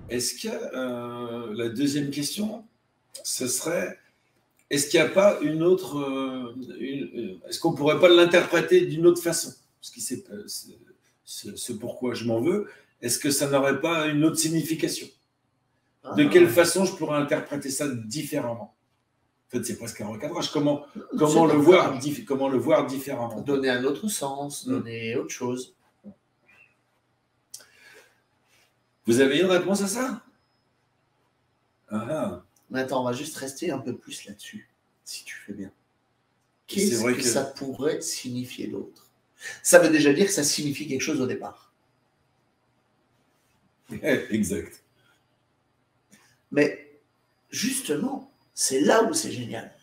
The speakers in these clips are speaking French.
est-ce que la deuxième question, ce serait, est-ce qu'il n'y a pas une autre, est-ce qu'on ne pourrait pas l'interpréter d'une autre façon? Parce que ce pourquoi je m'en veux, est-ce que ça n'aurait pas une autre signification? De quelle façon je pourrais interpréter ça différemment? En fait, c'est presque un recadrage. Comment le voir différemment? Donner un autre sens, donner autre chose. Vous avez une réponse à ça? Mais attends, on va juste rester un peu plus là-dessus, si tu fais bien. Qu'est-ce que ça pourrait signifier d'autre? Ça veut déjà dire que ça signifie quelque chose au départ. Exact. Mais justement, c'est là où c'est génial.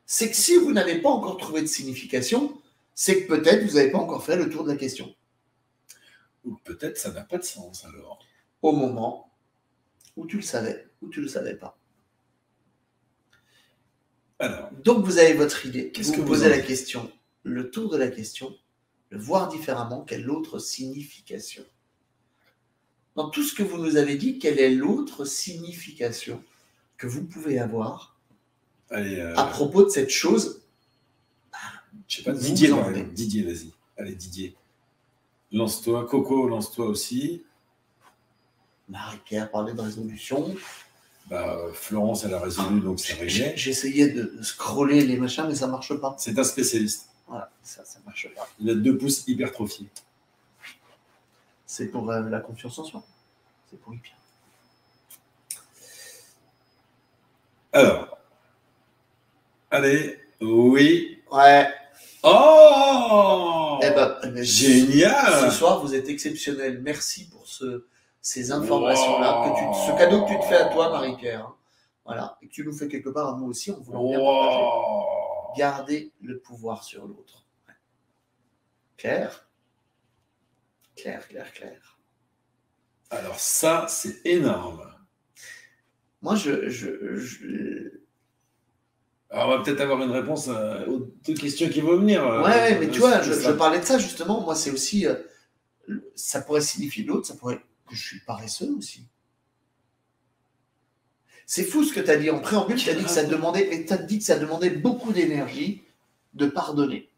C'est que si vous n'avez pas encore trouvé de signification, c'est que peut-être vous n'avez pas encore fait le tour de la question. Ou peut-être ça n'a pas de sens alors. Au moment où tu le savais, ou tu ne le savais pas. Alors, donc vous avez votre idée. Qu'est-ce que vous posez la question, le tour de la question, le voir différemment, quelle autre signification? Dans tout ce que vous nous avez dit, quelle est l'autre signification que vous pouvez avoir à propos de cette chose? Je sais pas, Didier, vas-y. Allez, Didier. Lance-toi. Coco, lance-toi aussi. Marie-Pierre parlait de résolution. Florence, elle a résolu, donc c'est réglé. J'essayais de scroller les machins, mais ça ne marche pas. C'est un spécialiste. Voilà, ça ne marche pas. Il a 2 pouces hypertrophiés. C'est pour la confiance en soi. C'est pour hyper. Alors. Allez, oui. Ouais. Oh, génial! Ce soir, vous êtes exceptionnel. Merci pour ces informations-là, ce cadeau que tu te fais à toi, Marie-Pierre. Hein. Voilà. Et que tu nous fais quelque part à nous aussi, en voulant bien partager. Garder le pouvoir sur l'autre. Ouais. Clair? Clair. Alors ça, c'est énorme. Moi, Alors, on va peut-être avoir une réponse aux 2 questions qui vont venir. Ouais, mais tu vois, je parlais de ça justement. Moi, c'est aussi, ça pourrait signifier d'autres, ça pourrait que je suis paresseux aussi. C'est fou ce que tu as dit en préambule. Tu as dit que ça demandait beaucoup d'énergie de pardonner.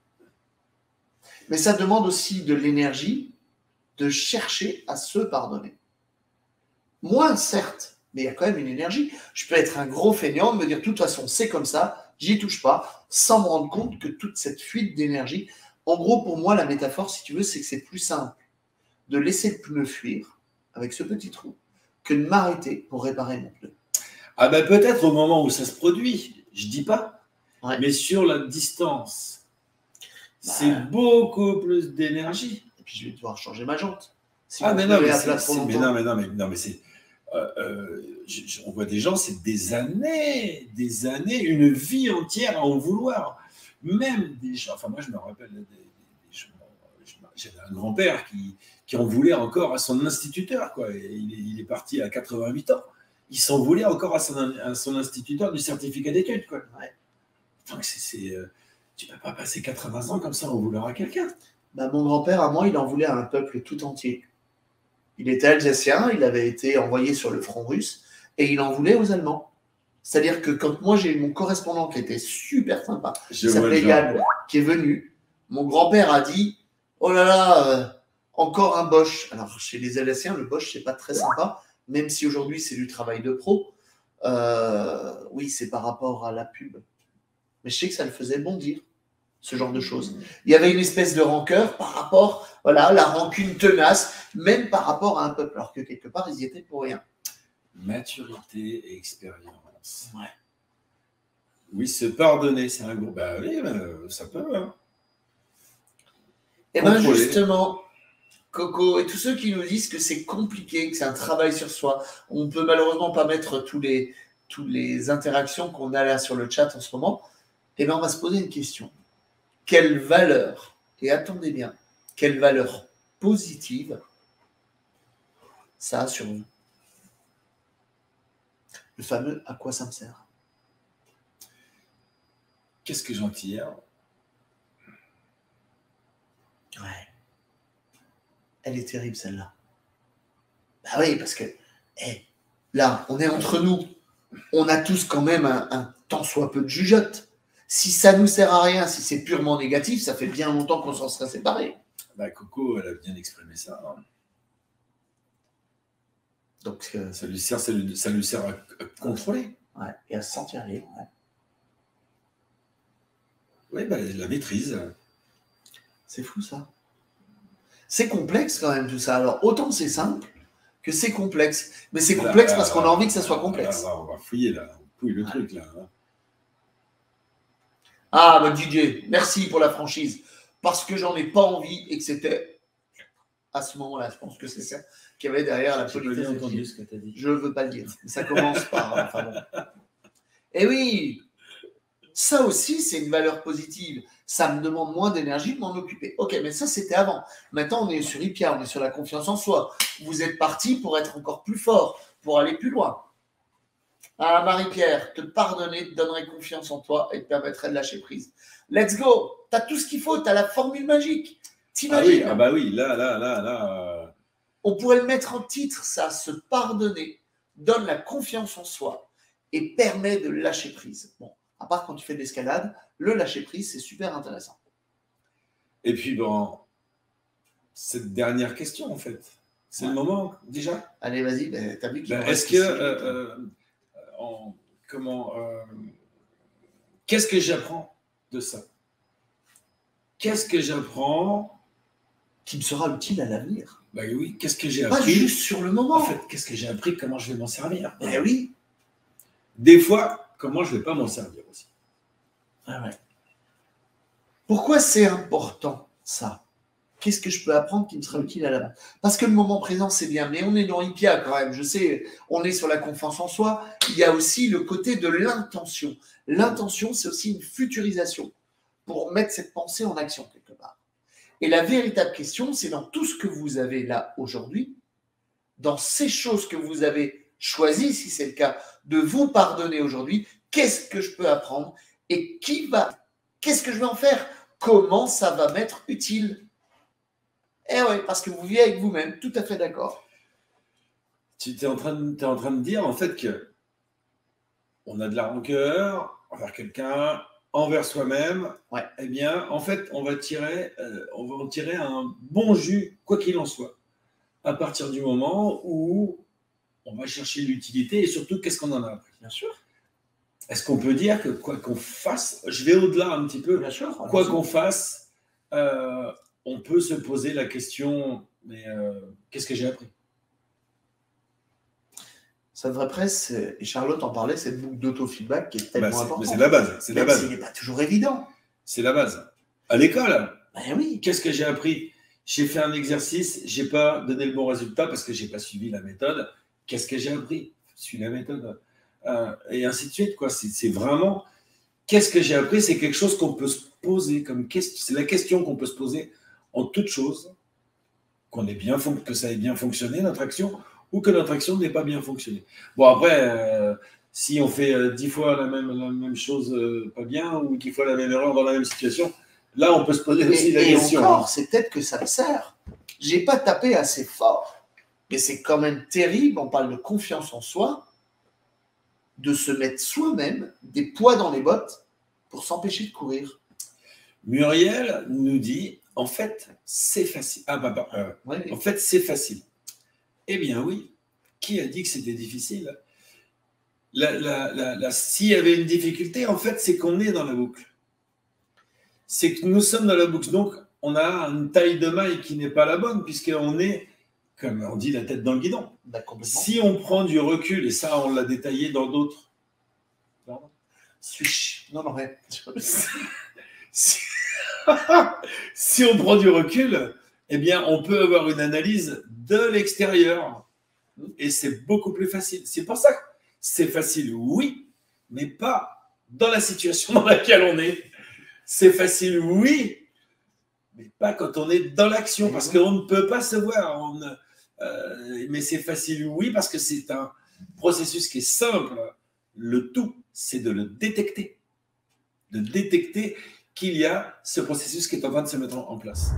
Mais ça demande aussi de l'énergie de chercher à se pardonner. Moins, certes, mais il y a quand même une énergie. Je peux être un gros feignant, de me dire, de toute façon, c'est comme ça, j'y touche pas, sans me rendre compte que toute cette fuite d'énergie, en gros, pour moi, la métaphore, si tu veux, c'est que c'est plus simple de laisser le pneu fuir avec ce petit trou que de m'arrêter pour réparer mon pneu. Ah ben peut-être au moment où ça se produit, je dis pas, ouais. Mais sur la distance, c'est beaucoup plus d'énergie. Et puis je vais devoir changer ma jante. Si mais non, mais c'est... on voit des gens, c'est des années, une vie entière à en vouloir. Même des gens, enfin moi je me rappelle, j'avais un grand-père qui en voulait encore à son instituteur, quoi. Il est parti à 88 ans. Il s'en voulait encore à son instituteur du certificat d'études, quoi. Ouais. Enfin, tu ne peux pas passer 80 ans comme ça en vouloir à quelqu'un. Mon grand-père, à moi, il en voulait à un peuple tout entier. Il était alsacien, il avait été envoyé sur le front russe, et il en voulait aux Allemands. C'est-à-dire que quand moi, j'ai eu mon correspondant qui était super sympa, qui s'appelait Yann, qui est venu, mon grand-père a dit « Oh là là, encore un Bosch ». Alors, chez les Alsaciens, le Bosch, c'est pas très sympa, même si aujourd'hui, c'est du travail de pro. Oui, c'est par rapport à la pub. Mais je sais que ça le faisait bondir, ce genre de choses. Il y avait une espèce de rancœur par rapport, voilà, la rancune tenace, même par rapport à un peuple, alors que quelque part, ils y étaient pour rien. Maturité et expérience. Ouais. Oui, se pardonner, c'est un gros... oui, ça peut, hein. Et bien justement, Coco, et tous ceux qui nous disent que c'est compliqué, que c'est un travail sur soi, on ne peut malheureusement pas mettre tous les interactions qu'on a là sur le chat en ce moment, et bien on va se poser une question. Quelle valeur, et attendez bien, quelle valeur positive ça a sur vous? Le fameux « à quoi ça me sert ?» Qu'est-ce que j'en tire? Ouais. Elle est terrible, celle-là. Bah oui, parce que là, on est entre nous. On a tous quand même un tant soit peu de jugeote. Si ça nous sert à rien, si c'est purement négatif, ça fait bien longtemps qu'on s'en serait séparés. Bah, Coco, elle a bien exprimé ça. Hein. Donc, ça lui sert à contrôler. Ouais, et à se sentir libre. Ouais. Oui, bah, la maîtrise. C'est fou, ça. C'est complexe, quand même, tout ça. Alors, autant c'est simple que c'est complexe. Mais c'est complexe parce qu'on a envie que ça soit complexe. Là, on va fouiller, là. On fouille le truc, là. Hein. Ah, bah, DJ, merci pour la franchise. Parce que j'en ai pas envie et que c'était à ce moment-là, je pense que c'est ça qu'il y avait derrière la politesse. J'ai entendu ce que tu as dit. Je ne veux pas le dire. Ça commence par. Enfin bon. Et oui, ça aussi, c'est une valeur positive. Ça me demande moins d'énergie de m'en occuper. Ok, mais ça, c'était avant. Maintenant, on est sur Ipia, on est sur la confiance en soi. Vous êtes parti pour être encore plus fort, pour aller plus loin. Ah, Marie-Pierre, te pardonner te donnerait confiance en toi et te permettrait de lâcher prise. Let's go. Tu as tout ce qu'il faut, tu as la formule magique. T'imagines? Ah bah oui, là. On pourrait le mettre en titre, ça, se pardonner, donne la confiance en soi et permet de lâcher prise. Bon, à part quand tu fais de l'escalade, le lâcher prise, c'est super intéressant. Et puis, bon, cette dernière question, en fait, c'est le moment, déjà. Allez, vas-y, ben, t'as vu qu'il est-ce que, qu'est-ce que j'apprends de ça? Qu'est-ce que j'apprends qui me sera utile à l'avenir? Bah oui, qu'est-ce que j'ai appris? Pas juste sur le moment. En fait, qu'est-ce que j'ai appris? Comment je vais m'en servir? Ben oui. Des fois, comment je ne vais pas m'en servir aussi. Ah ouais. Pourquoi c'est important, ça? Qu'est-ce que je peux apprendre qui me sera utile à l'avenir? Parce que le moment présent, c'est bien, mais on est dans Ipia quand même. Je sais, on est sur la confiance en soi. Il y a aussi le côté de l'intention. L'intention, c'est aussi une futurisation pour mettre cette pensée en action quelque part. Et la véritable question, c'est dans tout ce que vous avez là aujourd'hui, dans ces choses que vous avez choisies, si c'est le cas, de vous pardonner aujourd'hui, qu'est-ce que je peux apprendre et qu'est-ce que je vais en faire? Comment ça va m'être utile? Eh oui, parce que vous vivez avec vous-même, tout à fait d'accord. Tu es en train de dire en fait que on a de la rancœur envers quelqu'un, envers soi-même. Ouais. Eh bien, en fait, on va en tirer un bon jus, quoi qu'il en soit, à partir du moment où on va chercher l'utilité et surtout, qu'est-ce qu'on en a appris? Bien sûr. Est-ce qu'on peut dire que quoi qu'on fasse, je vais au-delà un petit peu, bien sûr, quoi qu'on fasse, on peut se poser la question, mais qu'est-ce que j'ai appris? Ça devrait presque, et Charlotte en parlait, cette boucle d'auto-feedback qui est tellement importante. C'est la base. C'est la base. Ce n'est pas toujours évident. C'est la base. À l'école, oui. Qu'est-ce que j'ai appris? J'ai fait un exercice, je n'ai pas donné le bon résultat parce que je n'ai pas suivi la méthode. Qu'est-ce que j'ai appris? Je suis la méthode. Et ainsi de suite, quoi. C'est vraiment, qu'est-ce que j'ai appris? C'est quelque chose qu'on peut se poser comme question. C'est la question qu'on peut se poser en toute chose, que ça ait bien fonctionné, notre action, ou que notre action n'ait pas bien fonctionné. Bon, après, si on fait 10 fois la même chose pas bien, ou 10 fois la même erreur dans la même situation, là, on peut se poser aussi la question. Et encore, c'est peut-être que ça me sert. Je n'ai pas tapé assez fort. Mais c'est quand même terrible, on parle de confiance en soi, de se mettre soi-même des poids dans les bottes pour s'empêcher de courir. Muriel nous dit, en fait, c'est facile. Ouais. En fait, c'est facile. Eh bien oui, qui a dit que c'était difficile? S'il y avait une difficulté, en fait, c'est qu'on est dans la boucle. C'est que nous sommes dans la boucle. Donc, on a une taille de maille qui n'est pas la bonne, puisqu'on est, comme on dit, la tête dans le guidon. Bah, si on prend du recul, et ça, on l'a détaillé dans d'autres... Pardon? Non, ouais. Si on prend du recul, eh bien, on peut avoir une analyse de l'extérieur. Et c'est beaucoup plus facile. C'est pour ça que c'est facile, oui, mais pas dans la situation dans laquelle on est. C'est facile, oui, mais pas quand on est dans l'action, parce qu'on ne peut pas se voir. Mais c'est facile, oui, parce que c'est un processus qui est simple. Le tout, c'est de le détecter. De détecter qu'il y a ce processus qui est en train de se mettre en place.